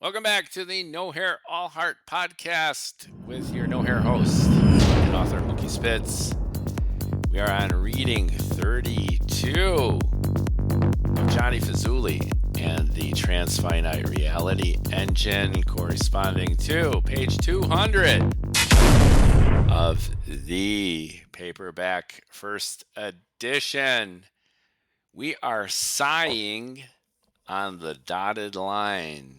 Welcome back to the No Hair All Heart podcast with your No Hair host and author Mookie Spitz. We are on reading 32 of Jonnie Fazoolie and the Transfinite Reality Engine, corresponding to page 200 of the paperback first edition. We are sighing on the dotted line.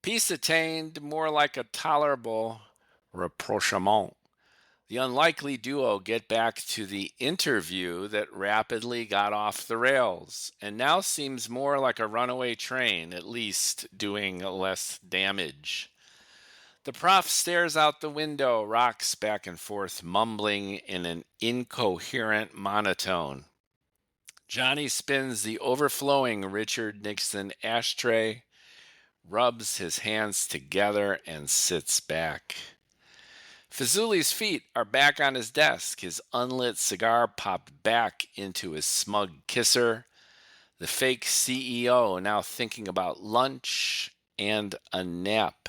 Peace attained, more like a tolerable rapprochement. The unlikely duo get back to the interview that rapidly got off the rails and now seems more like a runaway train, at least doing less damage. The prof stares out the window, rocks back and forth, mumbling in an incoherent monotone. Jonnie spins the overflowing Richard Nixon ashtray, rubs his hands together, and sits back. Fazoolie's feet are back on his desk, his unlit cigar popped back into his smug kisser. The fake CEO now thinking about lunch and a nap.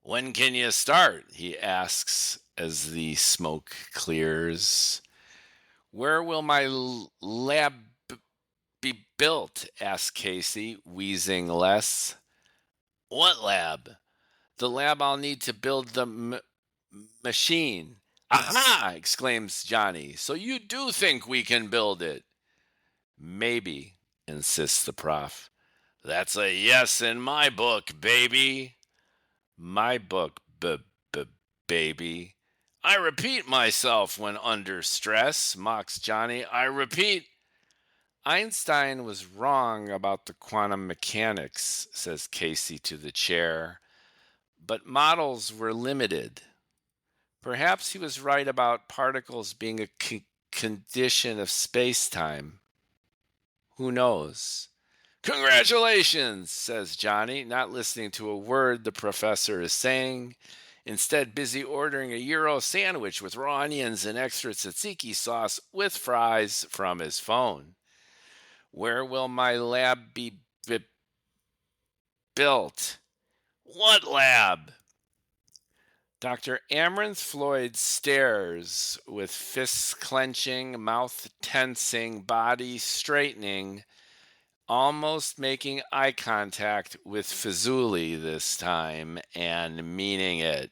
When can you start? He asks as the smoke clears. Where will my lab be built? Asked Casey, wheezing less. What lab? The lab I'll need to build the machine. Aha! Exclaims Jonnie. So you do think we can build it? Maybe, insists the prof. That's a yes in my book, baby. My book, baby. I repeat myself when under stress, mocks Jonnie. I repeat. Einstein was wrong about the quantum mechanics, says Casey to the chair, but models were limited. Perhaps he was right about particles being a condition of space-time. Who knows? Congratulations, says Jonnie, not listening to a word the professor is saying, instead busy ordering a Euro sandwich with raw onions and extra tzatziki sauce with fries from his phone. Where will my lab be built? What lab? Dr. Amaranth Floyd stares with fists clenching, mouth tensing, body straightening, almost making eye contact with Fazoolie this time and meaning it.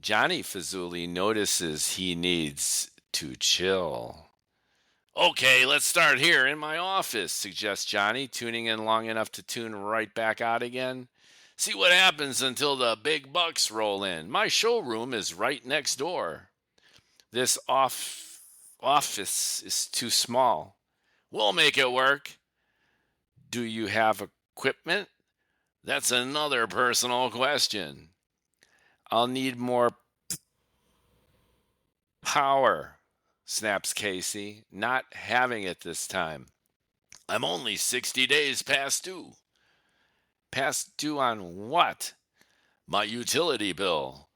Jonnie Fazoolie notices he needs to chill. Okay, let's start here in my office, suggests Jonnie, tuning in long enough to tune right back out again. See what happens until the big bucks roll in. My showroom is right next door. This office is too small. We'll make it work. Do you have equipment? That's another personal question. I'll need more power, snaps Casey, not having it this time. I'm only 60 days past due. Past due on what? My utility bill.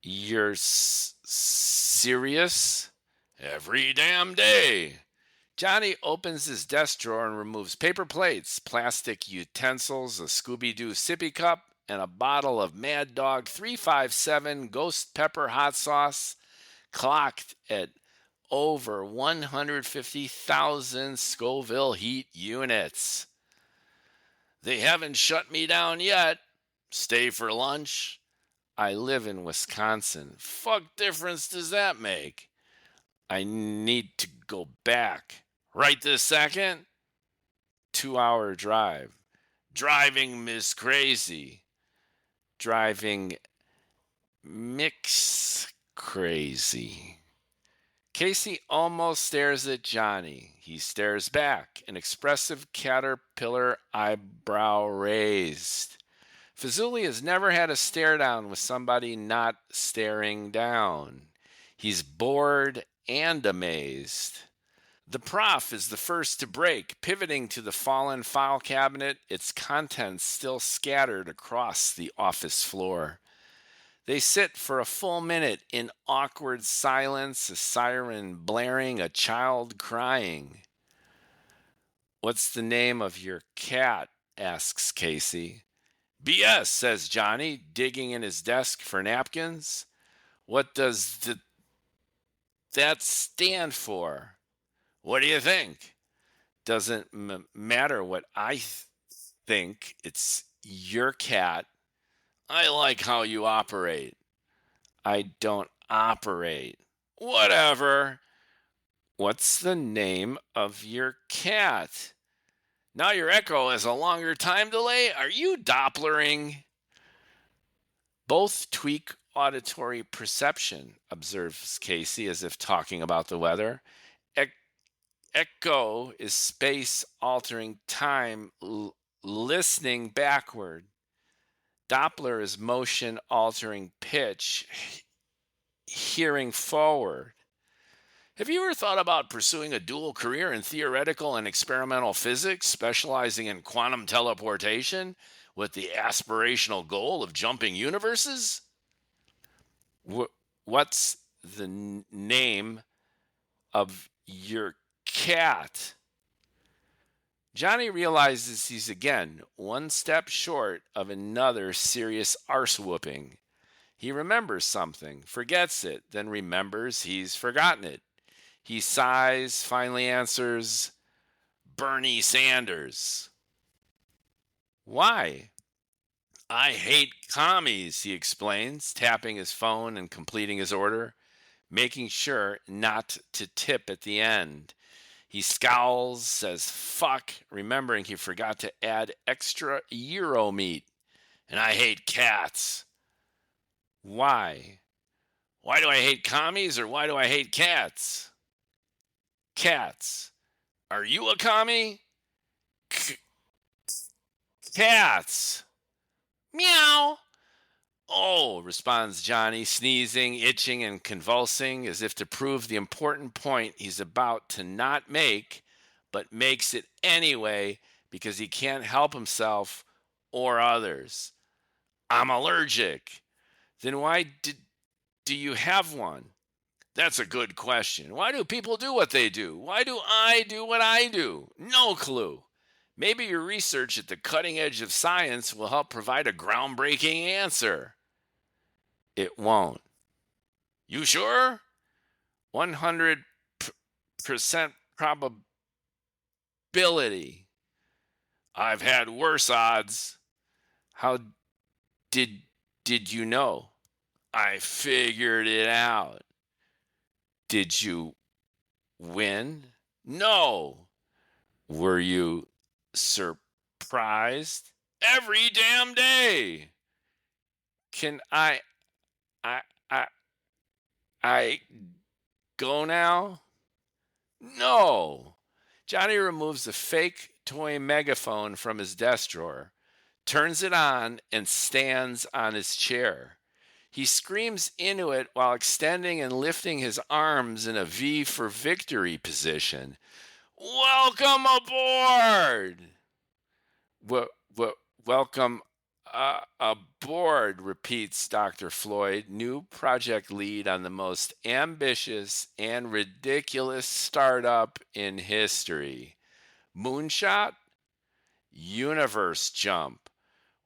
You're serious? Every damn day. Jonnie opens his desk drawer and removes paper plates, plastic utensils, a Scooby-Doo sippy cup, and a bottle of Mad Dog 357 Ghost Pepper Hot Sauce, clocked at over 150,000 Scoville heat units. They haven't shut me down yet. Stay for lunch? I live in Wisconsin. Fuck difference does that make? I need to go back. Right this second? 2-hour drive. Driving Miss Crazy. Driving Mix Crazy. Casey almost stares at Jonnie. He stares back, an expressive caterpillar eyebrow raised. Fazoolie has never had a stare down with somebody not staring down. He's bored and amazed. The prof is the first to break, pivoting to the fallen file cabinet, its contents still scattered across the office floor. They sit for a full minute in awkward silence, a siren blaring, a child crying. What's the name of your cat? asks Casey. BS, says Jonnie, digging in his desk for napkins. What does that stand for? What do you think? Doesn't matter what I think. It's your cat. I like how you operate. I don't operate. Whatever. What's the name of your cat? Now your echo has a longer time delay. Are you Dopplering? Both tweak auditory perception, observes Casey as if talking about the weather. Echo is space altering time, listening backward. Doppler is motion altering pitch, hearing forward. Have you ever thought about pursuing a dual career in theoretical and experimental physics, specializing in quantum teleportation with the aspirational goal of jumping universes? What's the name of your cat? Jonnie realizes he's again one step short of another serious arse whooping. He remembers something, forgets it, then remembers he's forgotten it. He sighs, finally answers, Bernie Sanders. Why? I hate commies, he explains, tapping his phone and completing his order, making sure not to tip at the end. He scowls, says fuck, remembering he forgot to add extra Euro meat. And I hate cats. Why? Why do I hate commies or why do I hate cats? Cats. Are you a commie? Cats. Meow. Oh, responds Jonnie, sneezing, itching, and convulsing as if to prove the important point he's about to not make, but makes it anyway because he can't help himself or others. I'm allergic. Then why do you have one? That's a good question. Why do people do what they do? Why do I do what I do? No clue. Maybe your research at the cutting edge of science will help provide a groundbreaking answer. It won't. You sure? 100% probability. I've had worse odds. How did you know? I figured it out. Did you win? No. Were you surprised? Every damn day. Can I go now? No. Jonnie removes a fake toy megaphone from his desk drawer, turns it on, and stands on his chair. He screams into it while extending and lifting his arms in a V for victory position. Welcome aboard! Welcome aboard, repeats Dr. Floyd, new project lead on the most ambitious and ridiculous startup in history. Moonshot? Universe jump.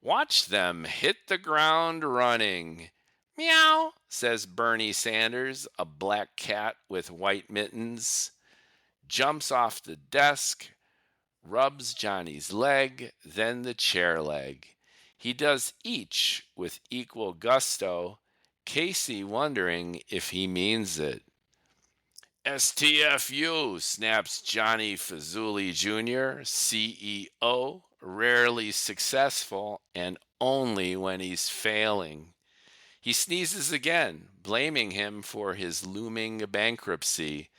Watch them hit the ground running. Meow, says Bernie Sanders, a black cat with white mittens. Jumps off the desk, rubs Jonnie's leg, then the chair leg. He does each with equal gusto, Casey wondering if he means it. STFU, snaps Jonnie Fazoolie Jr., CEO, rarely successful and only when he's failing. He sneezes again, blaming him for his looming bankruptcy.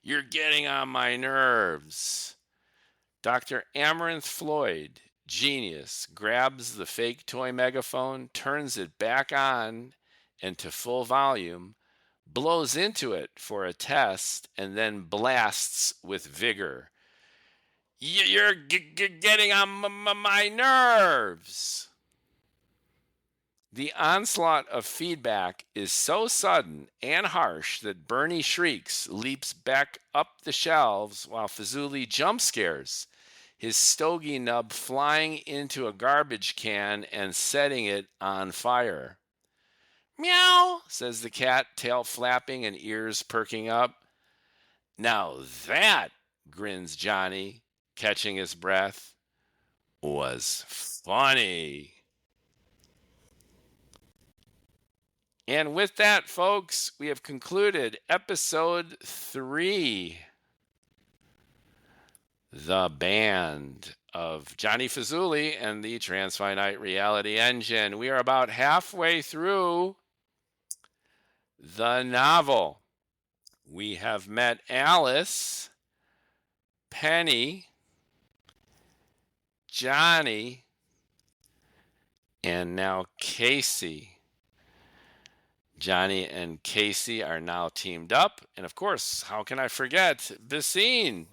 You're getting on my nerves. Dr. Amaranth Floyd, genius, grabs the fake toy megaphone, turns it back on and to full volume, blows into it for a test, and then blasts with vigor. You're getting on my nerves. The onslaught of feedback is so sudden and harsh that Bernie shrieks, leaps back up the shelves while Fazoolie jump scares. his stogie nub flying into a garbage can and setting it on fire. Meow, says the cat, tail flapping and ears perking up. Now that, grins Jonnie, catching his breath, was funny. And with that, folks, we have concluded episode 3, The Band of Jonnie Fazoolie and the Transfinite Reality Engine. We are about halfway through the novel. We have met Alice, Penny, Jonnie, and now Casey. Jonnie and Casey are now teamed up. And of course, how can I forget Basine,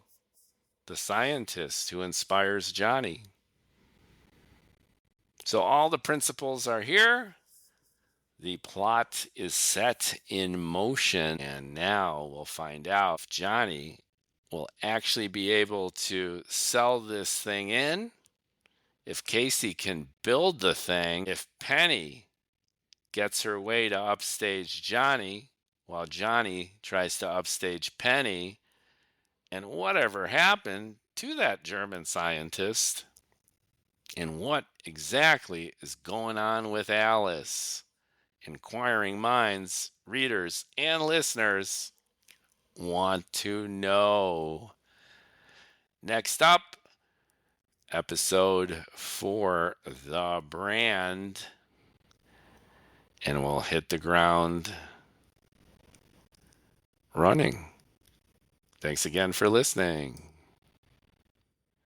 the scientist who inspires Jonnie? So all the principles are here. The plot is set in motion. And now we'll find out if Jonnie will actually be able to sell this thing in, if Casey can build the thing, if Penny gets her way to upstage Jonnie while Jonnie tries to upstage Penny, and whatever happened to that German scientist, and what exactly is going on with Alice. Inquiring minds, readers, and listeners want to know. Next up, episode 4, The Brand, and we'll hit the ground running. Thanks again for listening.